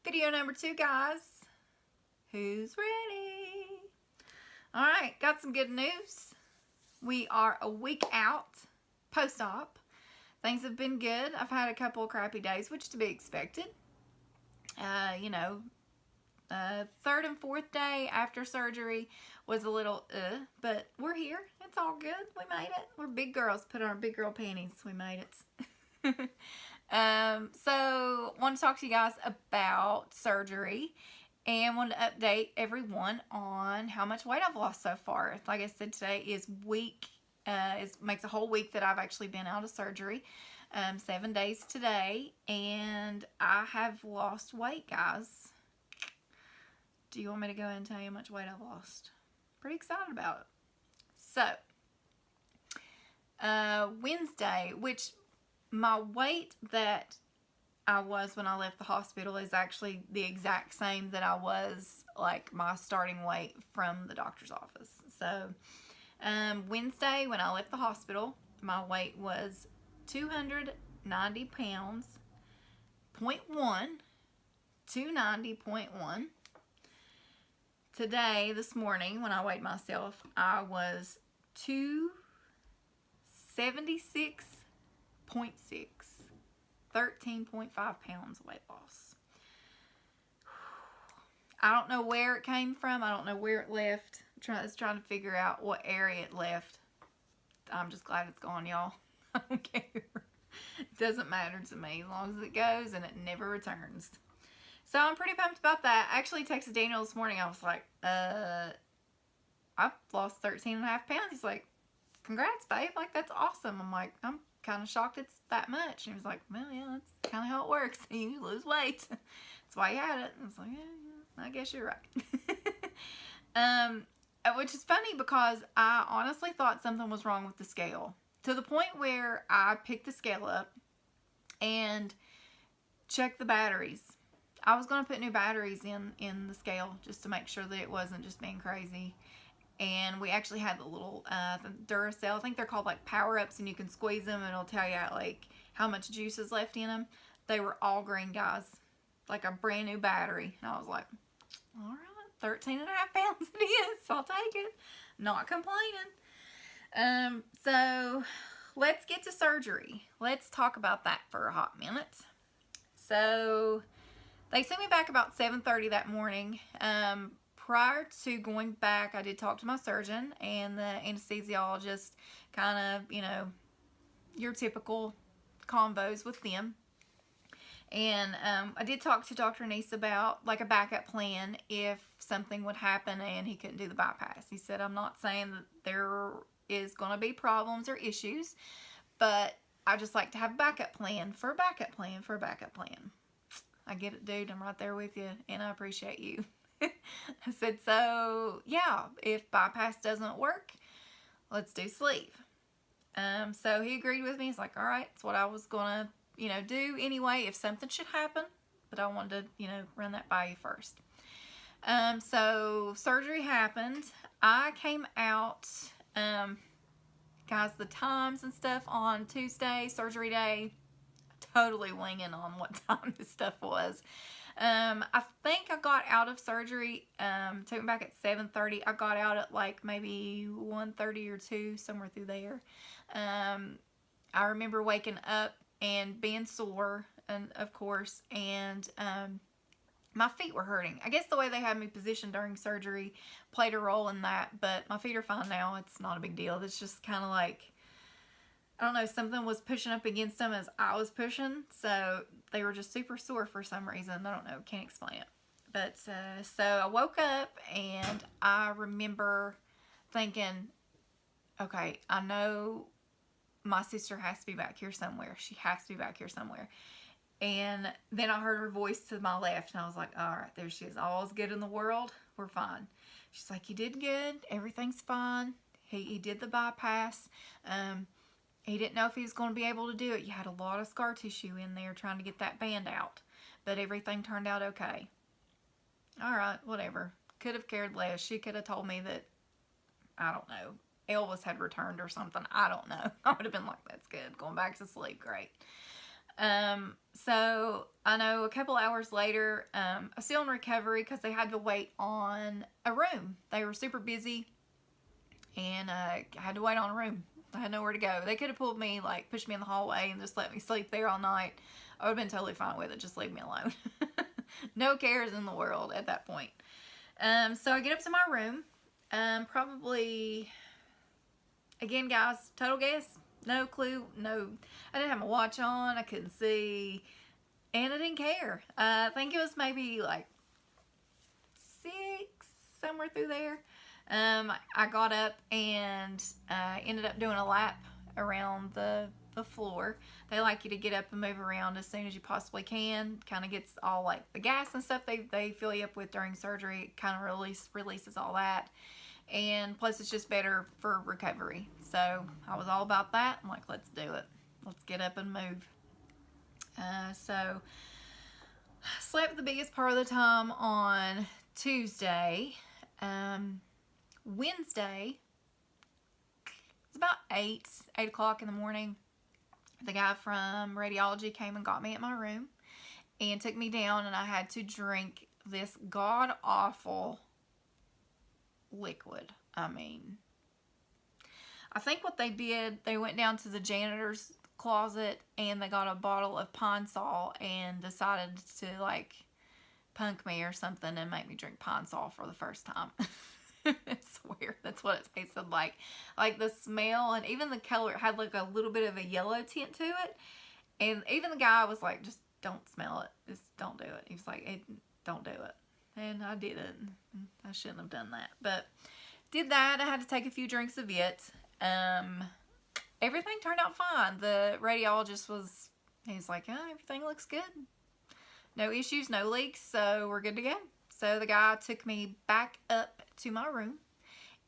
Video number 2, guys. Who's ready? Alright, got some good news. We are a week out post-op. Things have been good. I've had a couple of crappy days, which to be expected. Third and fourth day after surgery was a little but we're here. It's all good. We made it. We're big girls. Put on our big girl panties. We made it. So want to talk to you guys about surgery and want to update everyone on how much weight I've lost so far. Like I said, today is makes a whole week that I've actually been out of surgery. 7 days today, and I have lost weight, guys. Do you want me to go ahead and tell you how much weight I've lost? Pretty excited about it. So, Wednesday, which my weight that I was when I left the hospital is actually the exact same that I was, like, my starting weight from the doctor's office. So, Wednesday when I left the hospital, my weight was 290 pounds, 0.1, 290.1. Today, this morning, when I weighed myself, I was 276.6, 13.5 pounds weight loss. I don't know where it came from. I don't know where it left. I was trying to figure out what area it left. I'm just glad it's gone, y'all. I don't care. It doesn't matter to me as long as it goes and it never returns. So I'm pretty pumped about that. I actually texted Daniel this morning. I was like, I've lost 13.5 pounds. He's like, congrats, babe. Like, that's awesome. I'm like, I'm kind of shocked it's that much. And he was like, well, yeah, that's kind of how it works. You lose weight. That's why you had it. I was like, yeah, I guess you're right. Which is funny because I honestly thought something was wrong with the scale. To the point where I picked the scale up and checked the batteries. I was going to put new batteries in the scale just to make sure that it wasn't just being crazy. And we actually had the little Duracell. I think they're called like power-ups, and you can squeeze them and it'll tell you like how much juice is left in them. They were all green, guys. Like a brand new battery. And I was like, all right, 13.5 pounds it is. I'll take it. Not complaining. So let's get to surgery. Let's talk about that for a hot minute. So they sent me back about 7:30 that morning. Prior to going back, I did talk to my surgeon and the anesthesiologist, kind of, your typical combos with them. And I did talk to Dr. Neese about like a backup plan if something would happen and he couldn't do the bypass. He said, I'm not saying that there is going to be problems or issues, but I just like to have a backup plan for a backup plan for a backup plan. I get it, dude. I'm right there with you, and I appreciate you. I said, so yeah, if bypass doesn't work, let's do sleeve. So he agreed with me. He's like, all right, it's what I was gonna, do anyway if something should happen, but I wanted to, run that by you first. So surgery happened. I came out, guys, the times and stuff on Tuesday, surgery day, totally winging on what time this stuff was. I think I got out of surgery, took me back at 7:30. I got out at like maybe 1:30 or 2, somewhere through there. I remember waking up and being sore, and of course, and my feet were hurting. I guess the way they had me positioned during surgery played a role in that, but my feet are fine now. It's not a big deal. It's just kind of like, I don't know, something was pushing up against them as I was pushing, so they were just super sore for some reason. I don't know, can't explain it. But so I woke up and I remember thinking, okay, I know my sister has to be back here somewhere. She has to be back here somewhere. And then I heard her voice to my left, and I was like, all right, there she is. All's good in the world. We're fine. She's like, you did good. Everything's fine. He did the bypass. He didn't know if he was going to be able to do it. You had a lot of scar tissue in there trying to get that band out. But everything turned out okay. All right, whatever. Could have cared less. She could have told me that, I don't know, Elvis had returned or something. I don't know. I would have been like, that's good. Going back to sleep, great. So I know a couple hours later, I was still in recovery because they had to wait on a room. They were super busy, and I had to wait on a room. I had nowhere to go. They could have pulled me, like, pushed me in the hallway and just let me sleep there all night. I would have been totally fine with it. Just leave me alone. No cares in the world at that point. So I get up to my room. Probably, again, guys, total guess. No clue. No, I didn't have my watch on. I couldn't see. And I didn't care. I think it was maybe like 6, somewhere through there. I got up and ended up doing a lap around the floor. They like you to get up and move around as soon as you possibly can. Kind of gets all like the gas and stuff they fill you up with during surgery. It kind of releases all that. And plus it's just better for recovery. So I was all about that. I'm like, let's do it. Let's get up and move. So slept the biggest part of the time on Tuesday. Wednesday, it's about 8 o'clock in the morning. The guy from radiology came and got me at my room and took me down, and I had to drink this god-awful liquid. I mean, I think what they did, they went down to the janitor's closet and they got a bottle of Pine Sol and decided to, like, punk me or something and make me drink Pine Sol for the first time. I swear, that's what it tasted like. Like the smell and even the color, it had like a little bit of a yellow tint to it. And even the guy was like, just don't smell it. Just don't do it. He was like, hey, don't do it. And I did it. I shouldn't have done that. But did that. I had to take a few drinks of it. Everything turned out fine. The radiologist he was like, oh, everything looks good. No issues, no leaks, so we're good to go. So the guy took me back up to my room,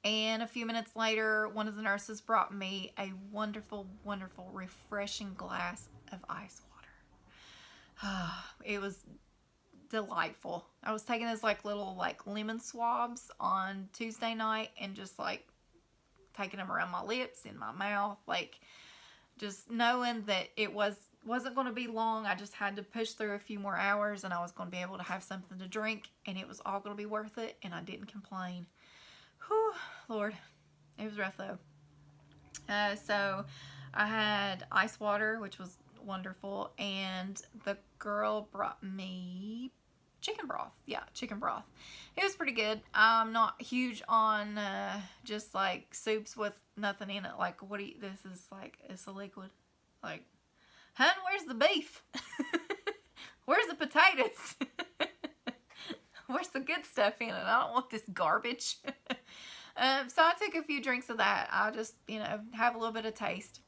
and a few minutes later, one of the nurses brought me a wonderful, wonderful, refreshing glass of ice water. It was delightful. I was taking those like little like lemon swabs on Tuesday night and just like taking them around my lips, in my mouth, like just knowing that it wasn't going to be long. I just had to push through a few more hours and I was going to be able to have something to drink, and it was all going to be worth it, and I didn't complain. Whew, Lord. It was rough though. So I had ice water, which was wonderful, and the girl brought me chicken broth. Yeah, chicken broth. It was pretty good. I'm not huge on just like soups with nothing in it. Like, this is like, it's a liquid. Like, hun, where's the beef? Where's the potatoes? Where's the good stuff in it? I don't want this garbage. So I took a few drinks of that. I just, have a little bit of taste.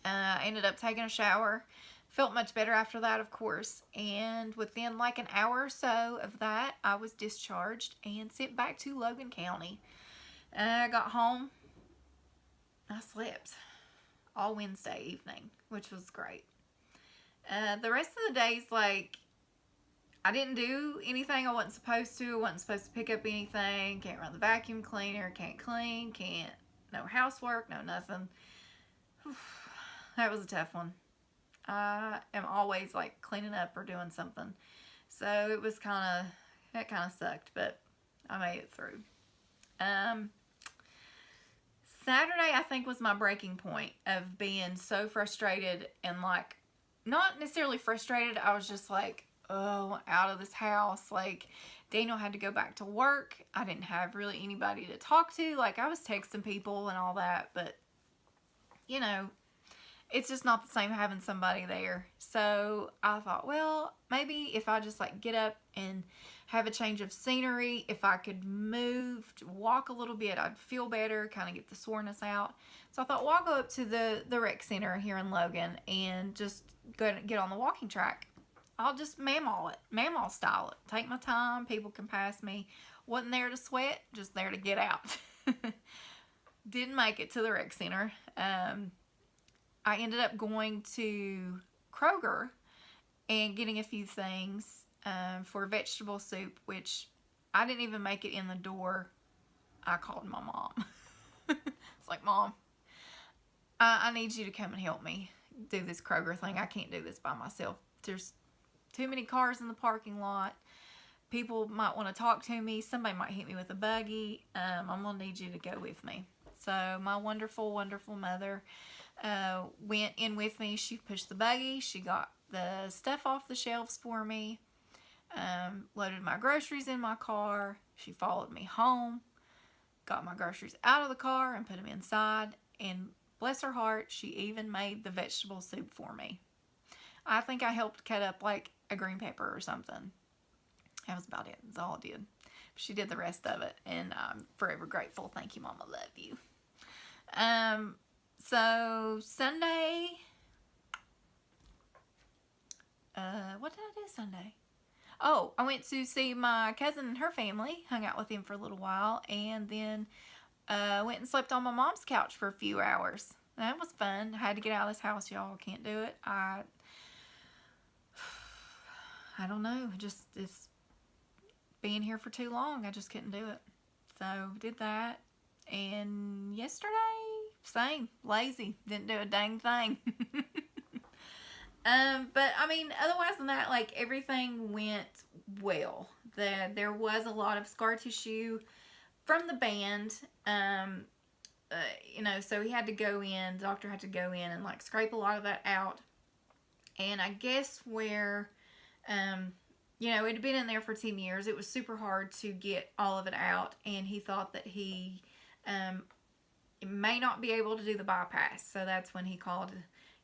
I ended up taking a shower. Felt much better after that, of course. And within like an hour or so of that, I was discharged and sent back to Logan County. I got home. I slept all Wednesday evening, which was great. The rest of the days, like, I didn't do anything I wasn't supposed to. I wasn't supposed to pick up anything. Can't run the vacuum cleaner. Can't clean. No housework. No nothing. That was a tough one. I am always like cleaning up or doing something. So that kind of sucked, but I made it through. Saturday, I think, was my breaking point of being so frustrated and like, not necessarily frustrated. I was just like, oh, out of this house. Like, Daniel had to go back to work. I didn't have really anybody to talk to. Like, I was texting people and all that, but it's just not the same having somebody there. So I thought, well, maybe if I just like get up and have a change of scenery, if I could move, walk a little bit, I'd feel better, kind of get the soreness out. So I thought, well, I'll go up to the rec center here in Logan and just get on the walking track. I'll just mammal style it. Take my time. People can pass me. Wasn't there to sweat, just there to get out. Didn't make it to the rec center. I ended up going to Kroger and getting a few things for vegetable soup, which I didn't even make it in the door. I called my mom. It's like, Mom, I need you to come and help me do this Kroger thing. I can't do this by myself. There's too many cars in the parking lot. People might want to talk to me. Somebody might hit me with a buggy. I'm going to need you to go with me. So my wonderful, wonderful mother went in with me. She pushed the buggy. She got the stuff off the shelves for me. Loaded my groceries in my car. She followed me home. Got my groceries out of the car and put them inside. And bless her heart, she even made the vegetable soup for me. I think I helped cut up like a green pepper or something. That was about it. That's all I did. She did the rest of it, and I'm forever grateful. Thank you, Mama. Love you. So Sunday, what did I do Sunday? Oh, I went to see my cousin and her family. Hung out with them for a little while, and then went and slept on my mom's couch for a few hours. That was fun. I had to get out of this house, y'all. Can't do it. I don't know. It's being here for too long. I just couldn't do it. So did that. And yesterday, same. Lazy. Didn't do a dang thing. But I mean, otherwise than that, like, everything went well. There was a lot of scar tissue from the band. So he had to go in, the doctor had to go in and like scrape a lot of that out. And I guess where, it had been in there for 10 years. It was super hard to get all of it out. And he thought that he may not be able to do the bypass. So that's when he called,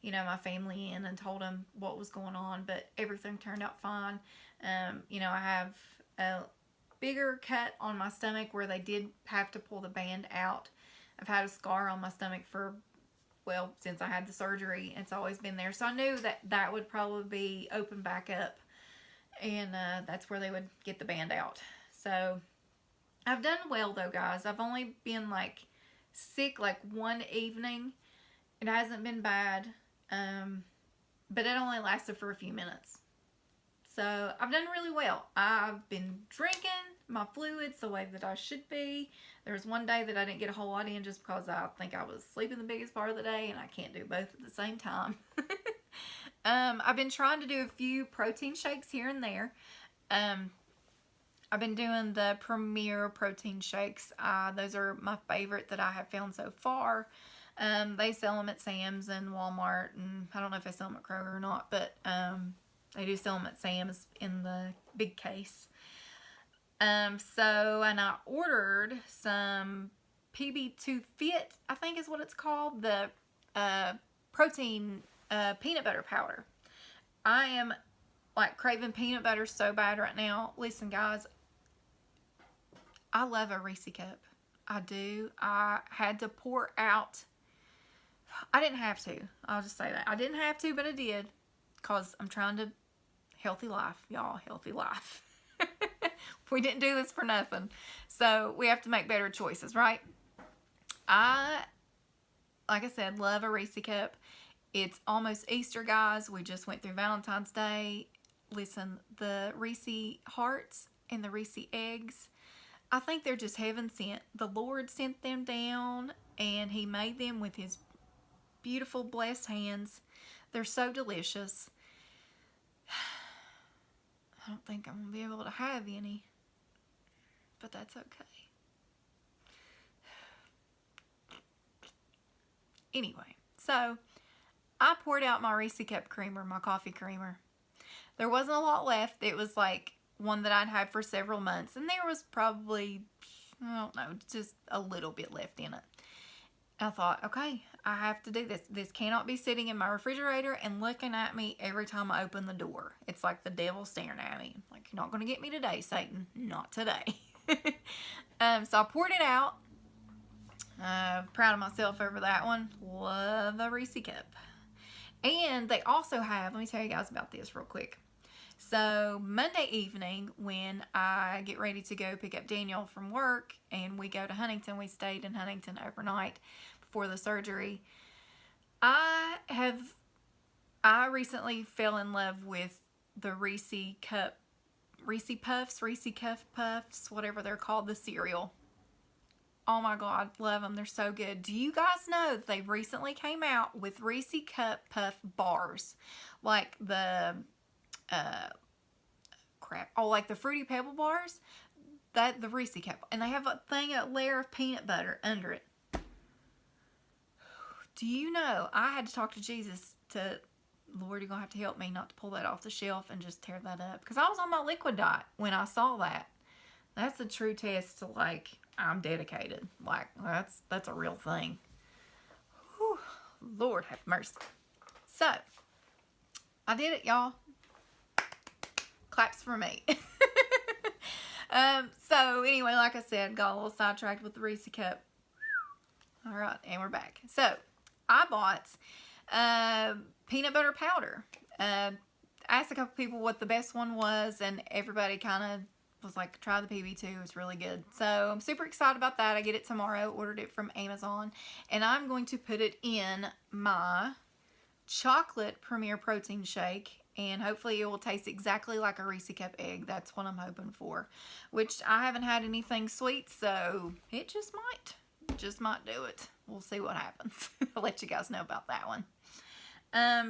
my family in and told them what was going on. But everything turned out fine. I have a bigger cut on my stomach where they did have to pull the band out. I've had a scar on my stomach since I had the surgery. It's always been there. So I knew that would probably be open back up. And that's where they would get the band out. So I've done well though, guys. I've only been like sick like one evening. It hasn't been bad. But it only lasted for a few minutes. So I've done really well. I've been drinking my fluids the way that I should be. There was one day that I didn't get a whole lot in just because I think I was sleeping the biggest part of the day and I can't do both at the same time. I've been trying to do a few protein shakes here and there. I've been doing the Premier protein shakes. Those are my favorite that I have found so far. They sell them at Sam's and Walmart, and I don't know if they sell them at Kroger or not, but they do sell them at Sam's in the big case. And I ordered some PB2 Fit, I think is what it's called, the protein peanut butter powder. I am like craving peanut butter so bad right now. Listen, guys, I love a Reese cup. I do. I had to pour out. I didn't have to. I'll just say that. I didn't have to, but I did. Because I'm trying to healthy life, y'all. Healthy life. We didn't do this for nothing. So we have to make better choices, right? Like I said, love a Reese cup. It's almost Easter, guys. We just went through Valentine's Day. Listen, the Reese hearts and the Reese eggs, I think they're just heaven sent. The Lord sent them down and he made them with his beautiful, blessed hands. They're so delicious. I don't think I'm going to be able to have any, but that's okay. Anyway, so I poured out my Reese cup creamer, my coffee creamer. There wasn't a lot left. It was like one that I'd had for several months, and there was probably, I don't know, just a little bit left in it. I thought, okay, I have to do this. This cannot be sitting in my refrigerator and looking at me every time I open the door. It's like the devil staring at me. Like, you're not going to get me today, Satan. Not today. So I poured it out. Proud of myself over that one. Love the Reese cup. And they also have, let me tell you guys about this real quick. So Monday evening, when I get ready to go pick up Daniel from work and we go to Huntington, we stayed in Huntington overnight before the surgery. I recently fell in love with the Reese Cuff Puffs, whatever they're called, the cereal. Oh my God, love them. They're so good. Do you guys know that they recently came out with Reese Cup Puff bars? Like the, like the Fruity Pebble bars? The Reese Cup. And they have a layer of peanut butter under it. Do you know, I had to talk to Jesus to, Lord, you're going to have to help me not to pull that off the shelf and just tear that up. Because I was on my liquid diet when I saw that. That's a true test to, like, I'm dedicated. Like, that's a real thing. Whew, Lord have mercy. So, I did it, y'all. Claps for me. So, anyway, like I said, got a little sidetracked with the Reese Cup. All right, and we're back. So, I bought peanut butter powder. I asked a couple people what the best one was, and everybody kind of was like, try the PB2, it's really good. So I'm super excited about that. I get it tomorrow, ordered it from Amazon, and I'm going to put it in my chocolate Premier Protein shake, and hopefully it will taste exactly like a Reese Cup egg. That's what I'm hoping for, which I haven't had anything sweet, so it just might do it. We'll see what happens. I'll let you guys know about that one.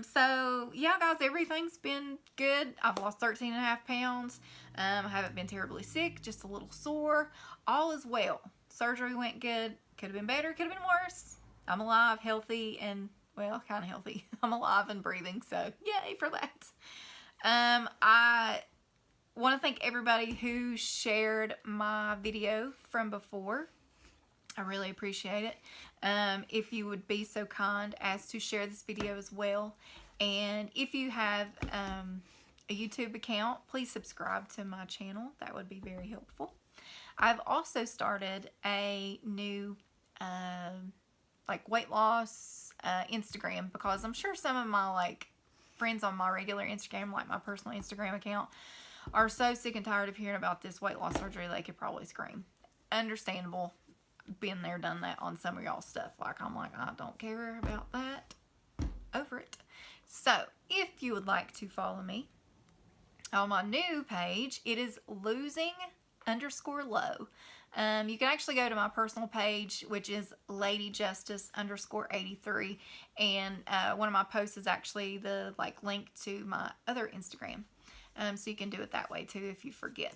So yeah, guys, everything's been good. I've lost 13.5 pounds. I haven't been terribly sick, just a little sore. All is well. Surgery went good. Could have been better, could have been worse. I'm alive, healthy, and, well, kind of healthy. I'm alive and breathing, so yay for that. I want to thank everybody who shared my video from before. I really appreciate it. If you would be so kind as to share this video as well. And if you have a YouTube account, please subscribe to my channel. That would be very helpful. I've also started a new like weight loss Instagram, because I'm sure some of my like friends on my regular Instagram, like my personal Instagram account, are so sick and tired of hearing about this weight loss surgery they could probably scream. Understandable. Been there, done that on some of y'all stuff. Like, I'm like, I don't care about that. Over it. So, if you would like to follow me on my new page, it is losing_low. You can actually go to my personal page, which is ladyjustice_83, and one of my posts is actually the link to my other Instagram. So you can do it that way too if you forget.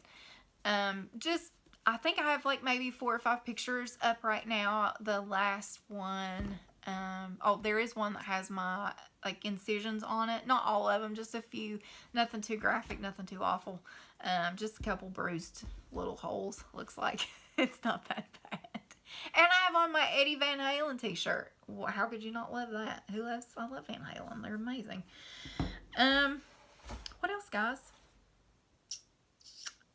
I think I have like maybe 4 or 5 pictures up right now. The last one, oh, there is one that has my like incisions on it. Not all of them, just a few. Nothing too graphic, nothing too awful. Just a couple bruised little holes, looks like. It's not that bad. And I have on my Eddie Van Halen t-shirt. How could you not love that? I love Van Halen. They're amazing. What else, guys?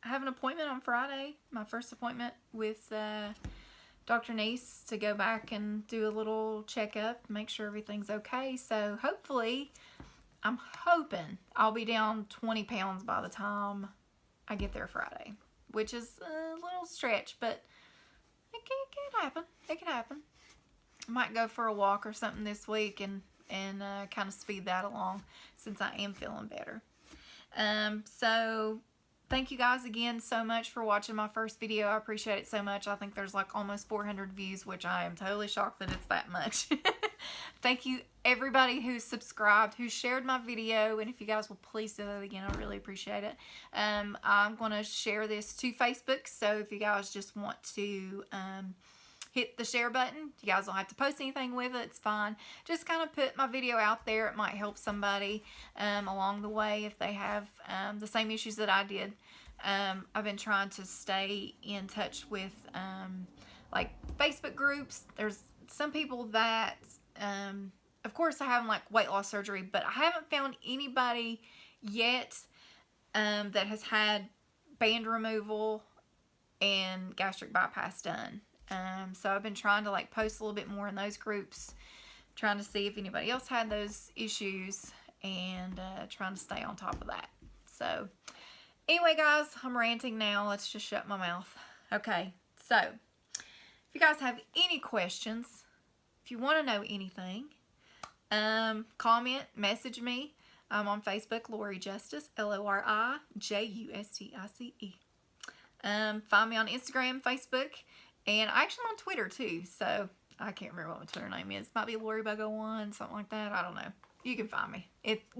I have an appointment on Friday, my first appointment with Dr. Neese, to go back and do a little checkup, make sure everything's okay. So hopefully, I'm hoping I'll be down 20 pounds by the time I get there Friday, which is a little stretch, but it can happen. It can happen. I might go for a walk or something this week and kind of speed that along, since I am feeling better. So thank you guys again so much for watching my first video. I appreciate it so much. I think there's like almost 400 views, which I am totally shocked that it's that much. Thank you everybody who subscribed, who shared my video, and if you guys will please do that again, I really appreciate it. I'm going to share this to Facebook, so if you guys just want to hit the share button, you guys don't have to post anything with it, it's fine. Just kind of put my video out there. It might help somebody along the way if they have the same issues that I did. I've been trying to stay in touch with like Facebook groups. There's some people that of course I have like weight loss surgery, but I haven't found anybody yet that has had band removal and gastric bypass done. So I've been trying to like post a little bit more in those groups, trying to see if anybody else had those issues, and trying to stay on top of that. So anyway, guys, I'm ranting now. Let's just shut my mouth. Okay, so if you guys have any questions, if you want to know anything, comment, message me. I'm on Facebook, Lori Justice, LORIJUSTICE. Find me on Instagram, Facebook, And I actually on Twitter too, so I can't remember what my Twitter name is. Might be Lori Bug 01, something like that. I don't know. You can find me.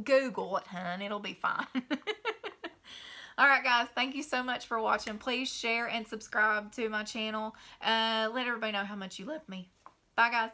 Google it, hun. It'll be fine. Alright guys, thank you so much for watching. Please share and subscribe to my channel. Let everybody know how much you love me. Bye guys.